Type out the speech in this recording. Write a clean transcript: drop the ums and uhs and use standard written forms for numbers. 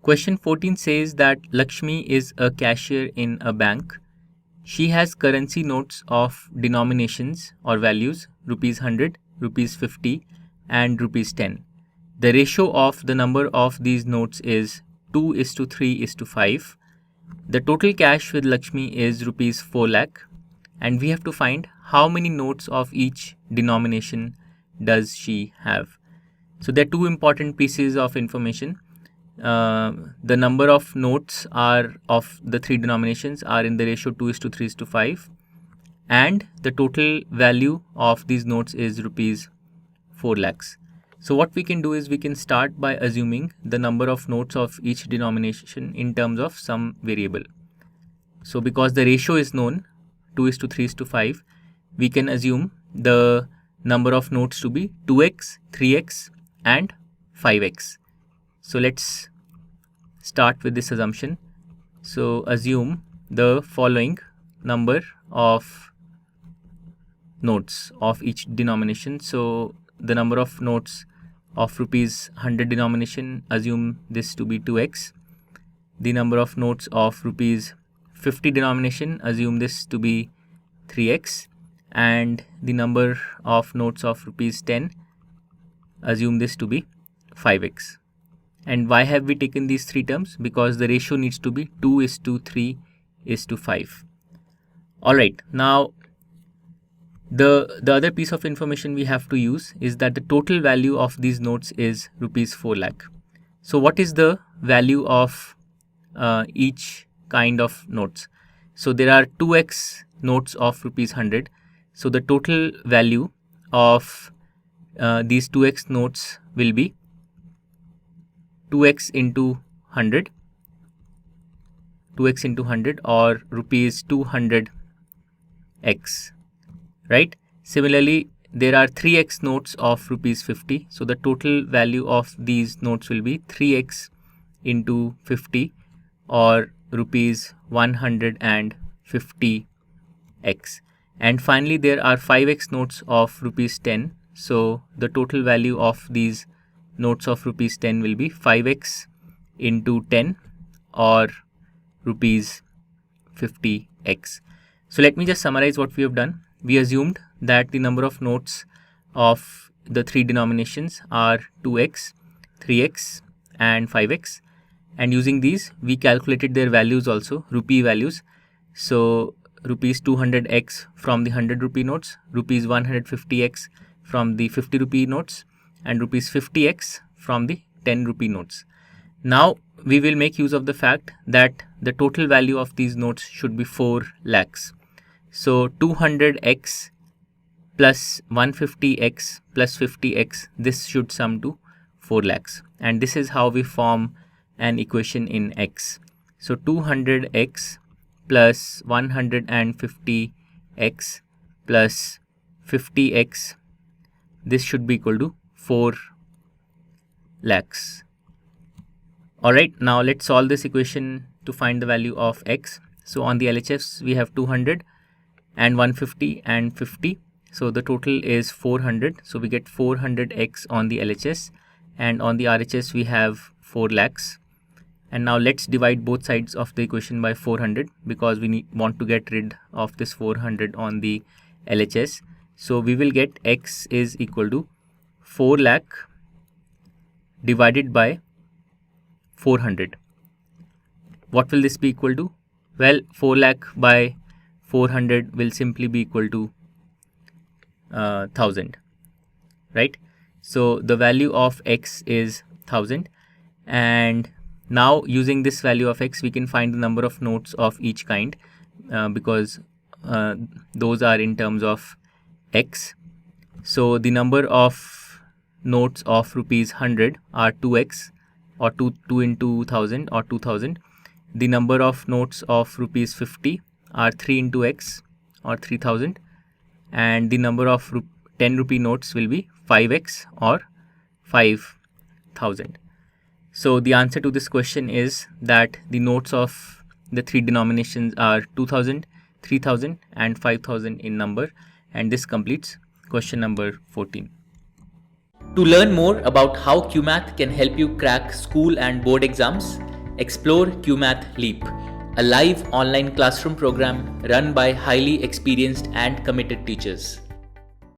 Question 14 says that Lakshmi is a cashier in a bank. She has currency notes of denominations or values rupees 100, rupees 50 and rupees 10. The ratio of the number of these notes is 2:3:5. The total cash with Lakshmi is rupees 4 lakh, and we have to find how many notes of each denomination does she have. So there are two important pieces of information. The number of notes are of the three denominations are in the ratio 2:3:5, and the total value of these notes is rupees 4 lakhs. So what we can do is we can start by assuming the number of notes of each denomination in terms of some variable. So because the ratio is known 2:3:5, we can assume the number of notes to be 2x, 3x and 5x. So let's start with this assumption. So assume the following number of notes of each denomination. So the number of notes of rupees 100 denomination, assume this to be 2x. The number of notes of rupees 50 denomination, assume this to be 3x. And the number of notes of rupees 10, assume this to be 5x. And why have we taken these three terms? Because the ratio needs to be 2:3:5. Alright, now the other piece of information we have to use is that the total value of these notes is rupees 4 lakh. So what is the value of each kind of notes? So there are 2x notes of rupees 100. So the total value of these 2x notes will be 2x into 100 or rupees 200x, right? Similarly, there are 3x notes of rupees 50. So the total value of these notes will be 3x into 50 or rupees 150x. And finally, there are 5x notes of rupees 10. So the total value of these notes of rupees 10 will be 5x into 10 or rupees 50x. So let me just summarize what we have done. We assumed that the number of notes of the three denominations are 2x, 3x and 5x, and using these we calculated their values also, rupee values. So rupees 200x from the 100 rupee notes, rupees 150x from the 50 rupee notes, and rupees 50x from the 10 rupee notes. Now we will make use of the fact that the total value of these notes should be 4 lakhs. So 200x plus 150x plus 50x, this should sum to 4 lakhs. And this is how we form an equation in X. So 200x plus 150x plus 50x, this should be equal to 4 lakhs. Alright, now let's solve this equation to find the value of x. So on the LHS we have 200 and 150 and 50. So the total is 400. So we get 400x on the LHS, and on the RHS we have 4 lakhs. And now let's divide both sides of the equation by 400 because we want to get rid of this 400 on the LHS. So we will get x is equal to 4 lakh divided by 400. What will this be equal to? Well, 4 lakh by 400 will simply be equal to 1000, right? So the value of x is 1000, and now using this value of x we can find the number of notes of each kind because those are in terms of x. So the number of notes of rupees 100 are 2x or 2 into 1000 or 2000. The number of notes of rupees 50 are 3 into x or 3000, and the number of 10 rupee notes will be 5x or 5000. So the answer to this question is that the notes of the three denominations are 2000, 3000 and 5000 in number, and this completes question number 14. To learn more about how QMath can help you crack school and board exams, Explore QMath Leap, a live online classroom program run by highly experienced and committed teachers.